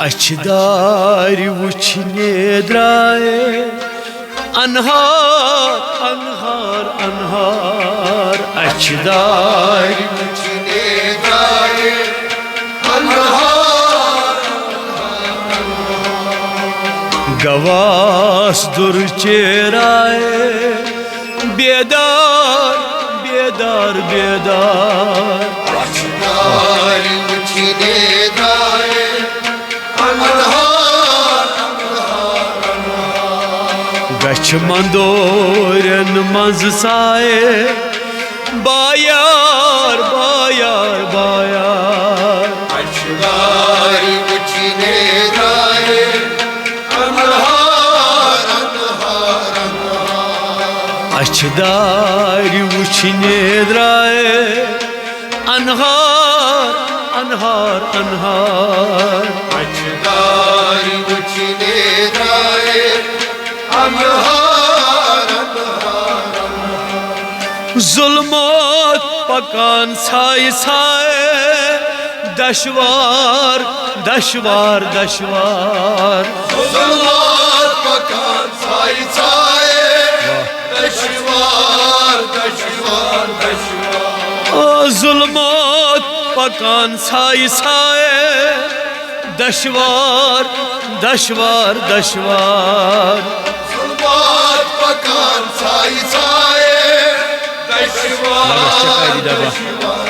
अच्छदार वुछने dry अनहार अनहार अनहार अच्छदार वुछने द्राए अनहार गवास दुर्चेराए बेदार बेदार बेदार अच्छदार वुछने द्राए अनहार गछ मंदोरन मंज साए बायार बायार बायार अच्छदार वुछने द्राए अनहार अच्छदार वुछने द्राए अनहार अनहार अनहार अच्छदार वुछने द्राए अनहार जुल्मत पकान साए साए दशवार दशवार दशवार जुल्मत पकान साए साए दशवार दशवार दशवार जुल्मत पकान साए साए दशवार दशवार दशवार जुल्मत पकान साए साए दशवार दशवार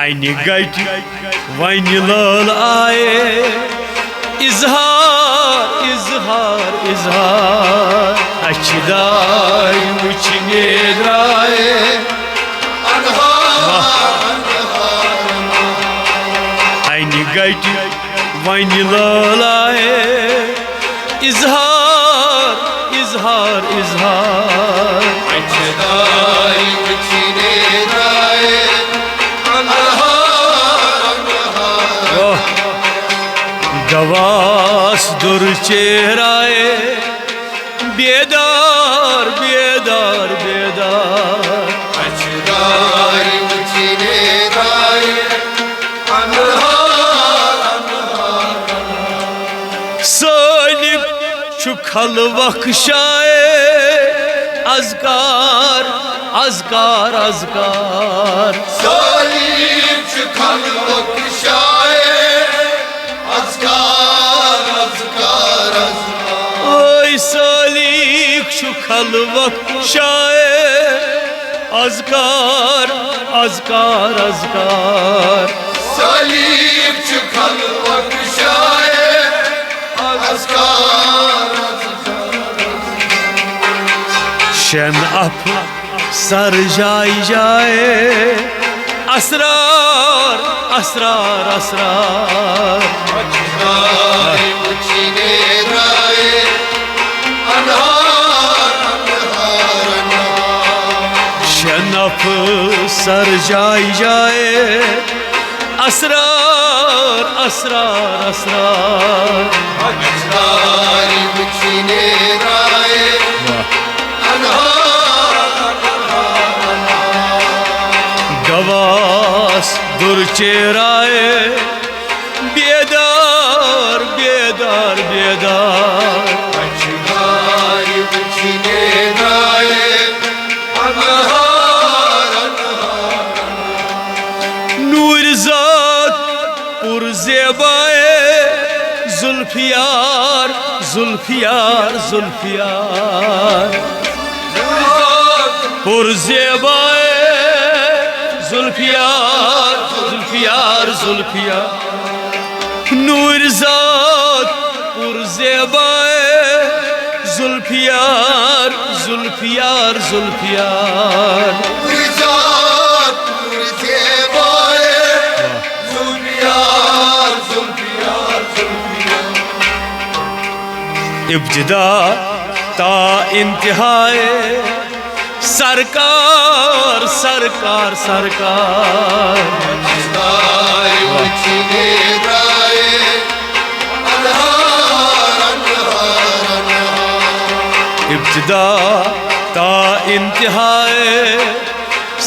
आईने गट वन लाल आए इजहार इजहार इजहार अच्छदार वुछने द्राए आईने गट वन लाल आए इजहार इजहार इजहार अच्छदार वुछने द्राए गवास दुर्चेराए बेदार बेदार बेदार अच्छदार वुछने द्राए सालिब चुखल वख्शाए अजकार अजकार अजकार सालिब चुखल वख्शाए अजकार अजकार ओय सालिब चुखल वख्शाए अजकार अजकार अजकार सालिब चुखल वख्शाए अजकार शन अप सर जाई जाए असरार असरार असरार अच्छदार वुछने द्राए अनहार शन अप सर जाई जाए असरार असरार असरार अच्छदार वुछने द्राए गवास दुर्चेराए बेदार बेदार बेदार अच्छदार वुछने द्राए अनहार नूर ज़ात पुरज़ेबाए जुल्फियार जुल्फियार जुल्फियार पुरज़ेबाए जुल्फियार जुल्फियार जुल्फियार नूर ज़ात पुरज़ेबाए जुल्फियार जुल्फियार जुल्फियार रिजात पुरज़ेबाए जुल्फियार जुल्फियार जुल्फियार इब्तिदा ता इंतहाए सरकार सरकार सरकार अच्छदार वुछने द्राए अनहार इब्तिदा ता इंतहाए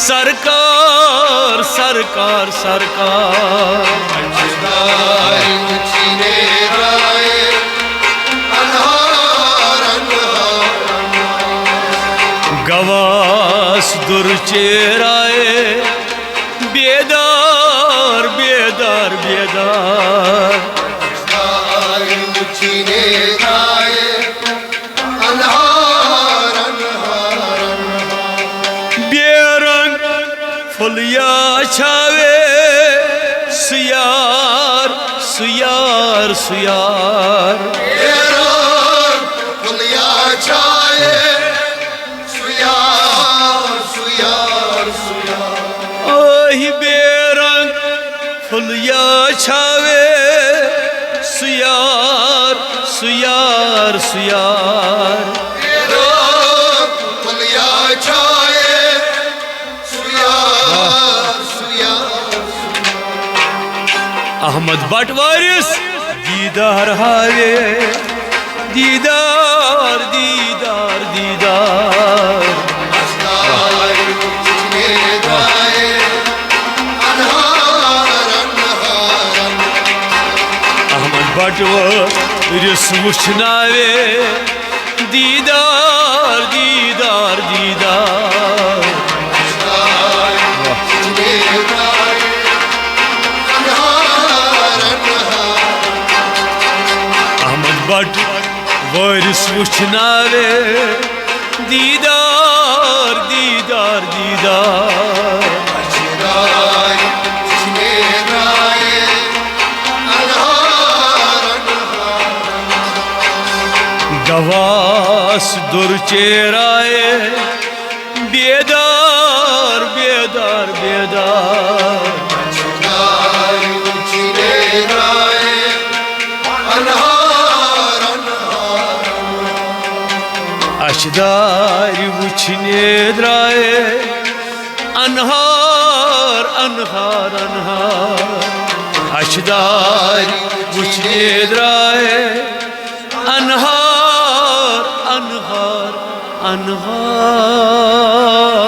सरकार सरकार सरकार अच्छदार दुर्चेराए बेदार बेदार बेदार तारे उछने गाए अनहार अनहार बेरंग फुलिया छावे सुयार सुयार सुयार फुलिया छाए सुयार सुयार सुयार ओहि बेरंग फुलिया छावे सुयार सुयार सुयार फुलिया छाए सुयार सुयार अहमद बट वारिस दीदार हावे दीदार दीदार दीदार तारे उछने गाए अनहार अनहार अहमद बट वारिस वुछनावे दीदार दीदार दीदार उछने गाए अनहार अनहार अहमद बट वारिस वुछनावे दीदार दीदार दीदार तारे उछने गाए अनहार गवास दुर्चेराए बेदार बेदार बेदार तारे उछने गाए अनहार अनहार अशदार वुछने द्राए अनहार अनहार अनहार अशदार वुछने द्राए अनहार अनहार अनहार